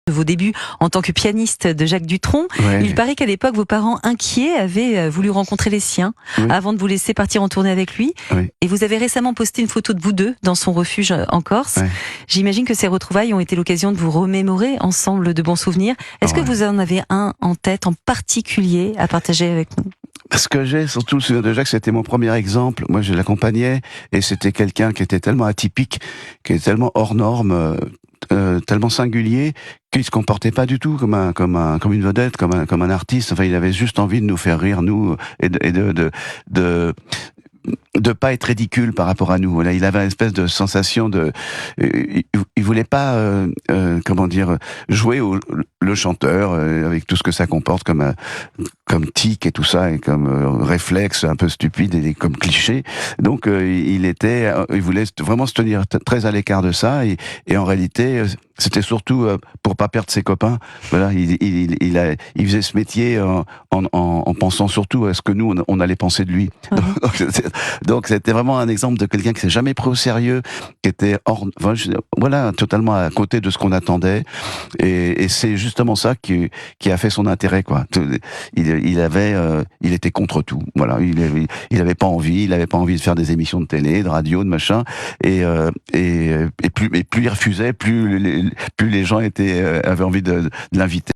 de vos débuts en tant que pianiste de Jacques Dutronc. Ouais. Il paraît qu'à l'époque, vos parents inquiets avaient voulu rencontrer les siens avant de vous laisser partir en tournée avec lui. Oui. Et vous avez récemment posté une photo de vous deux dans son refuge en Corse. Ouais. J'imagine que ces retrouvailles ont été l'occasion de vous remémorer ensemble de bons souvenirs. Est-ce que vous en avez un en tête en particulier à partager avec nous? Ce que j'ai surtout le souvenir de Jacques, c'était mon premier exemple. Moi, je l'accompagnais et c'était quelqu'un qui était tellement atypique, qui était tellement hors norme, tellement singulier, qu'il se comportait pas du tout comme une vedette, comme un artiste. Enfin, il avait juste envie de nous faire rire, nous, et de pas être ridicule par rapport à nous. Voilà, il avait une espèce de sensation de, il voulait pas, comment dire, jouer le chanteur avec tout ce que ça comporte comme tic et tout ça et comme réflexe un peu stupide et comme cliché. Donc il voulait vraiment se tenir très à l'écart de ça et en réalité c'était surtout pour pas perdre ses copains. Voilà, il faisait ce métier en pensant surtout à ce que nous on allait penser de lui. Donc c'était vraiment un exemple de quelqu'un qui s'est jamais pris au sérieux, qui était voilà, totalement à côté de ce qu'on attendait. Et c'est justement ça qui a fait son intérêt, quoi. Il était contre tout. Voilà, il avait pas envie de faire des émissions de télé, de radio, de machin. Et plus il refusait, plus les gens avaient envie de l'inviter.